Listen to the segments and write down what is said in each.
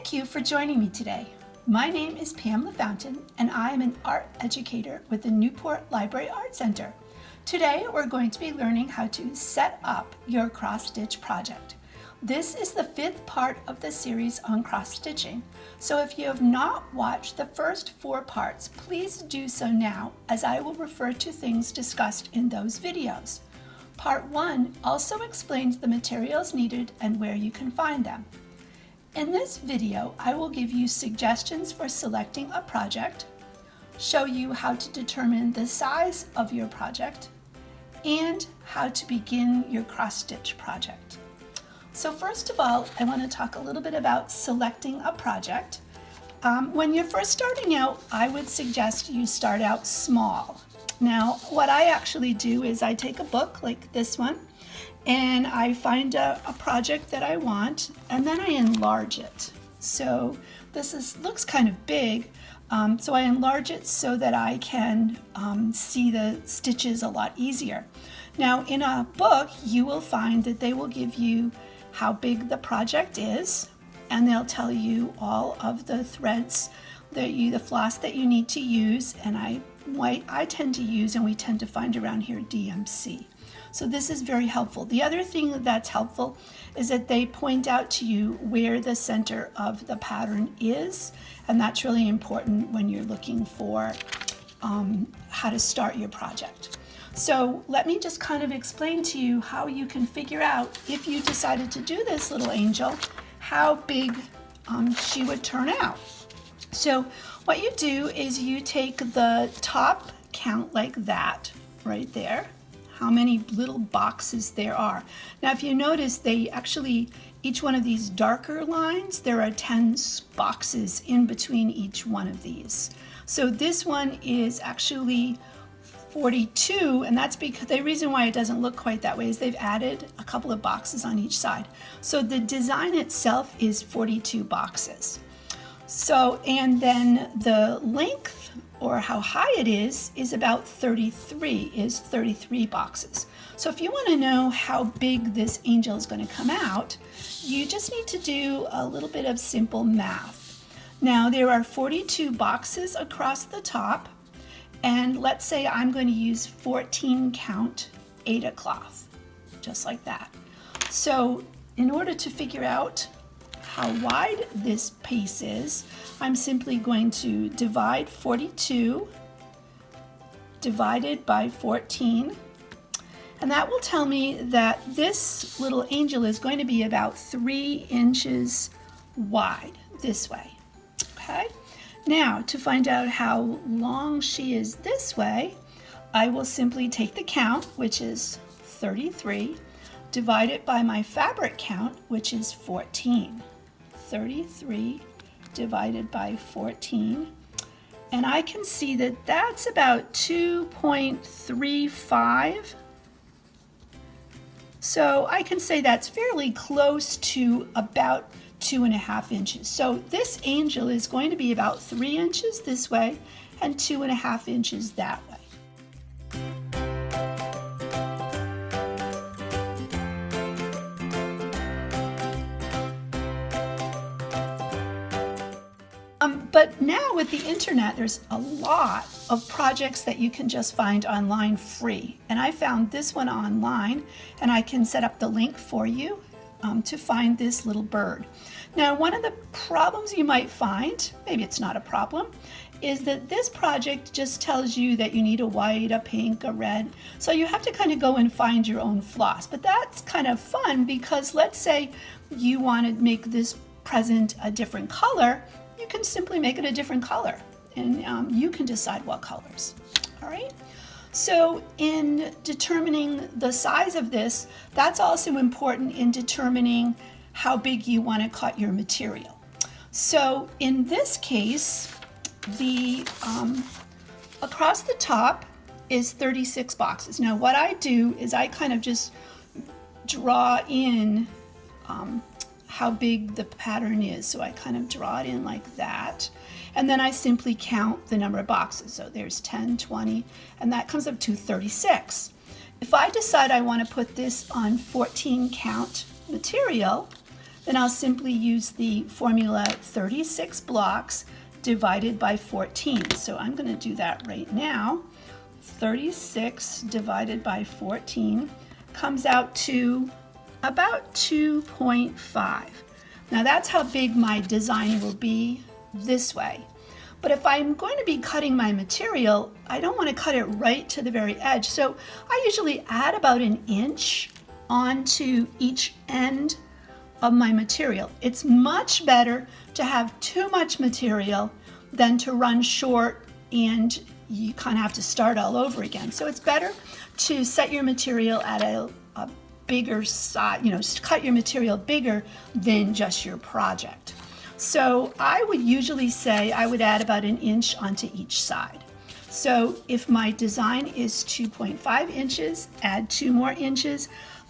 Thank you for joining me today. My name is Pam LaFountain and I am an art educator with the Newport Library Art Center. Today we're going to be learning how to set up your cross-stitch project. This is the fifth part of the series on cross-stitching, so if you have not watched the first 4 parts, please do so now, as I will refer to things discussed in those videos. Part 1 also explains the materials needed and where you can find them. In this video, I will give you suggestions for selecting a project, show you how to determine the size of your project, and how to begin your cross-stitch project. So first of all, I want to talk a little bit about selecting a project. When you're first starting out, I would suggest you start out small. Now, what I actually do is I take a book like this one, and I find a project that I want, and then I enlarge it. So this looks kind of big, so I enlarge it so that I can see the stitches a lot easier. Now, in a book, you will find that they will give you how big the project is, and they'll tell you all of the threads, the floss that you need to use, and I tend to use, and we tend to find around here, DMC. So this is very helpful. The other thing that's helpful is that they point out to you where the center of the pattern is, and that's really important when you're looking for how to start your project. So let me just kind of explain to you how you can figure out, if you decided to do this little angel, how big she would turn out. So what you do is you take the top count like that, right there, how many little boxes there are. Now if you notice, they actually, each one of these darker lines, there are 10 boxes in between each one of these. So this one is actually 42, and that's because the reason why it doesn't look quite that way is they've added a couple of boxes on each side. So the design itself is 42 boxes. So, and then the length, or how high it is about 33 boxes. So if you want to know how big this angel is going to come out, you just need to do a little bit of simple math. Now there are 42 boxes across the top, and let's say I'm going to use 14 count Aida cloth, just like that. So in order to figure out how wide this piece is, I'm simply going to divide 42 divided by 14, and that will tell me that this little angel is going to be about 3 inches wide this way. Okay, now to find out how long she is this way, I will simply take the count, which is 33, divide it by my fabric count, which is 14. 33 divided by 14, and I can see that that's about 2.35. So I can say that's fairly close to about 2.5 inches. So this angel is going to be about 3 inches this way and 2.5 inches that way. But now with the internet, there's a lot of projects that you can just find online free. And I found this one online, and I can set up the link for you to find this little bird. Now, one of the problems you might find, maybe it's not a problem, is that this project just tells you that you need a white, a pink, a red. So you have to kind of go and find your own floss. But that's kind of fun, because let's say you want to make this present a different color. You can simply make it a different color, and you can decide what colors. All right, so in determining the size of this, that's also important in determining how big you want to cut your material. So in this case, the across the top is 36 boxes. Now what I do is I kind of just draw in how big the pattern is. So I kind of draw it in like that. And then I simply count the number of boxes. So there's 10, 20, and that comes up to 36. If I decide I want to put this on 14 count material, then I'll simply use the formula 36 blocks divided by 14. So I'm going to do that right now. 36 divided by 14 comes out to about 2.5. Now that's how big my design will be this way. But if I'm going to be cutting my material, I don't want to cut it right to the very edge. So I usually add about an inch onto each end of my material. It's much better to have too much material than to run short and you kind of have to start all over again. So it's better to set your material at a bigger size, cut your material bigger than just your project. So I would usually say I would add about an inch onto each side. So if my design is 2.5 inches, add 2 more inches.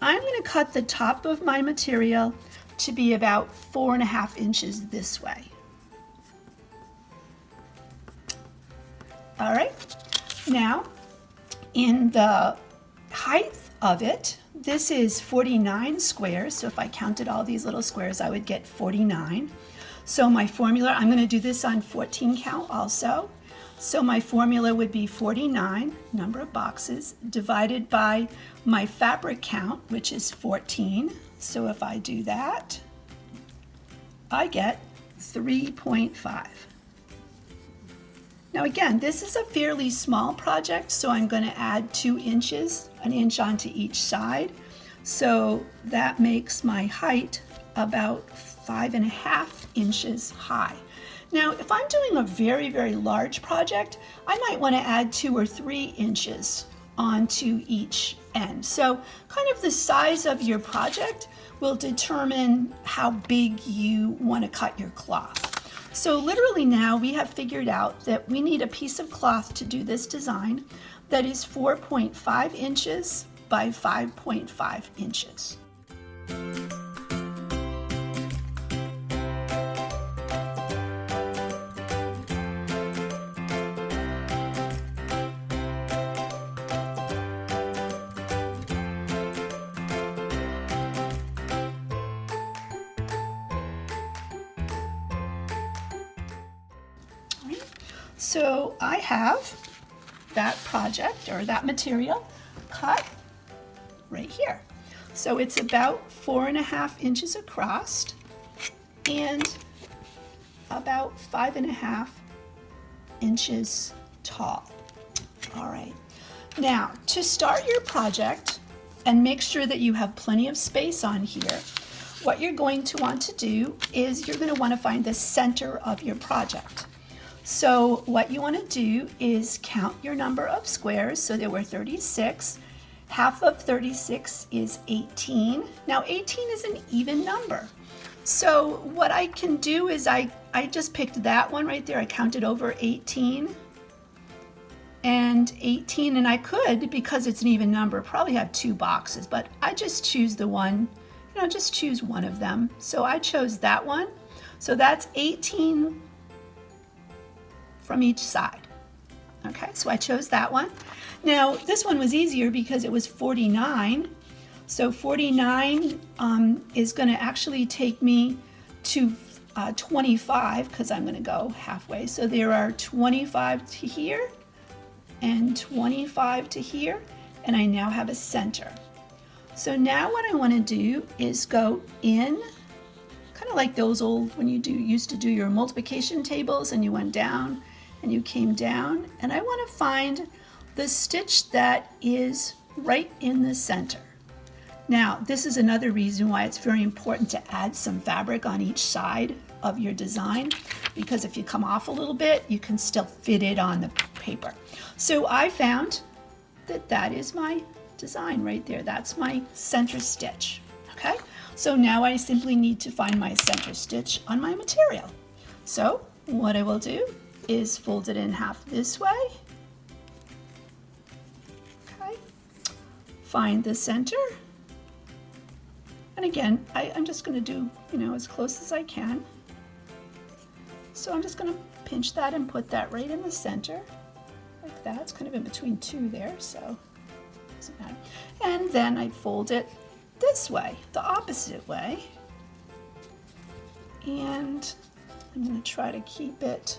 I'm going to cut the top of my material to be about 4.5 inches this way. All right, now in the height of it, this is 49 squares. So if I counted all these little squares, I would get 49. So my formula, I'm going to do this on 14 count also. So my formula would be 49, number of boxes, divided by my fabric count, which is 14. So if I do that, I get 3.5. Now again, this is a fairly small project, so I'm going to add 2 inches, an inch onto each side. So that makes my height about 5.5 inches high. Now, if I'm doing a very, very large project, I might want to add 2 or 3 inches onto each end. So kind of the size of your project will determine how big you want to cut your cloth. So literally now we have figured out that we need a piece of cloth to do this design that is 4.5 inches by 5.5 inches. So I have that project or that material cut right here. So it's about 4.5 inches across and about 5.5 inches tall. All right. Now, to start your project and make sure that you have plenty of space on here, what you're going to want to do is you're going to want to find the center of your project. So what you want to do is count your number of squares. So there were 36. Half of 36 is 18. Now 18 is an even number. So what I can do is I just picked that one right there. I counted over 18 and 18, and I could, because it's an even number, probably have 2 boxes, but I just choose the one, just choose one of them. So I chose that one. So that's 18 from each side. Okay, so I chose that one. Now this one was easier because it was 49. So 49 is going to actually take me to 25 because I'm going to go halfway. So there are 25 to here and 25 to here, and I now have a center. So now what I want to do is go in, kind of like those old, when you used to do your multiplication tables and you went down and you came down, and I want to find the stitch that is right in the center. Now, this is another reason why it's very important to add some fabric on each side of your design, because if you come off a little bit, you can still fit it on the paper. So I found that that is my design right there. That's my center stitch. Okay, so now I simply need to find my center stitch on my material. So what I will do is fold it in half this way. Okay, find the center. And again, I'm just going to do, as close as I can. So I'm just going to pinch that and put that right in the center, like that. It's kind of in between 2 there, so it doesn't matter. And then I fold it this way, the opposite way. and I'm going to try to keep it.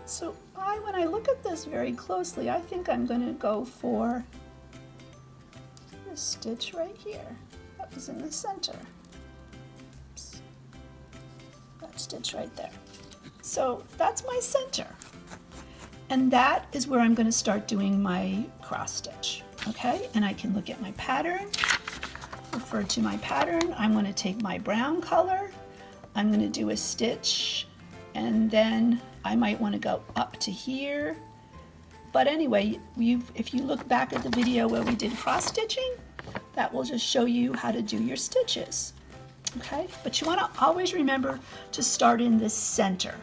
So when I look at this very closely, I think I'm going to go for this stitch right here. That was in the center. Oops. That stitch right there. So that's my center. And that is where I'm going to start doing my cross stitch. Okay, and I can look at my pattern, refer to my pattern. I'm going to take my brown color, I'm going to do a stitch, and then I might want to go up to here. But anyway, if you look back at the video where we did cross stitching, that will just show you how to do your stitches. Okay, but you want to always remember to start in the center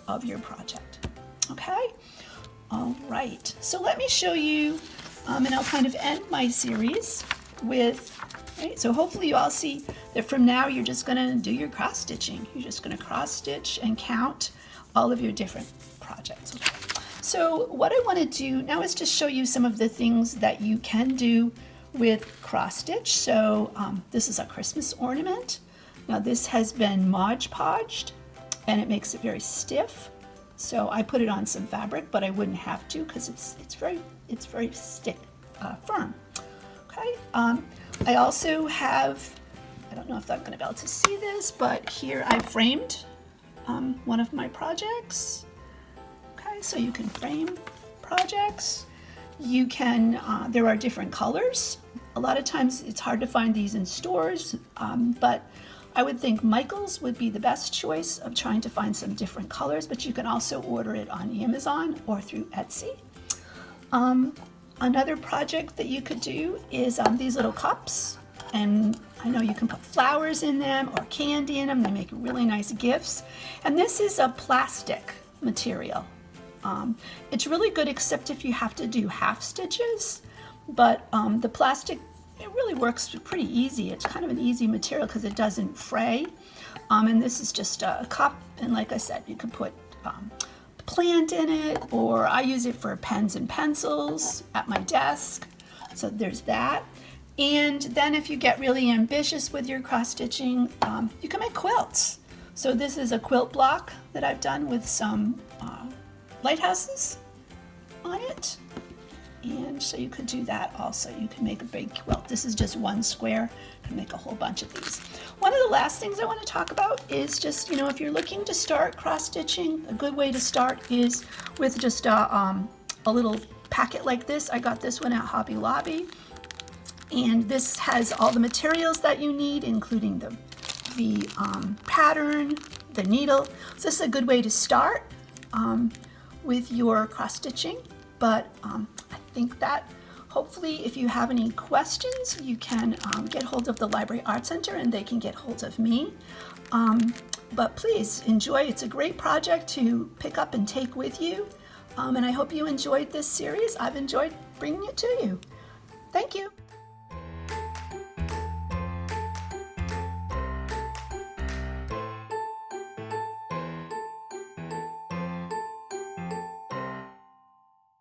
of your project. Okay, all right, so let me show you, and I'll kind of end my series with, right, so hopefully you all see that from now you're just going to do your cross stitching. You're just going to cross stitch and count all of your different projects. Okay. So what I want to do now is just show you some of the things that you can do with cross stitch. So this is a Christmas ornament. Now this has been Mod Podged and it makes it very stiff. So I put it on some fabric, but I wouldn't have to because it's very firm. Okay. I also have, I don't know if I'm going to be able to see this, but here I framed one of my projects. Okay, so you can frame projects. You can, there are different colors. A lot of times it's hard to find these in stores, but I would think Michael's would be the best choice of trying to find some different colors, but you can also order it on Amazon or through Etsy. Another project that you could do is these little cups, and I know you can put flowers in them or candy in them. They make really nice gifts. And this is a plastic material. It's really good except if you have to do half stitches, but the plastic, it really works pretty easy. It's kind of an easy material because it doesn't fray. And this is just a cup, and like I said, you could put plant in it, or I use it for pens and pencils at my desk. So there's that. And then if you get really ambitious with your cross stitching, you can make quilts. So this is a quilt block that I've done with some lighthouses on it. And so you could do that also. You can make a big quilt. This is just one square. You can make a whole bunch of these. One of the last things I want to talk about is just, if you're looking to start cross stitching, a good way to start is with just a little packet like this. I got this one at Hobby Lobby. And this has all the materials that you need, including the pattern, the needle. So this is a good way to start with your cross stitching. But I think that hopefully if you have any questions, you can get hold of the Library Arts Center and they can get hold of me. But please enjoy. It's a great project to pick up and take with you. And I hope you enjoyed this series. I've enjoyed bringing it to you. Thank you.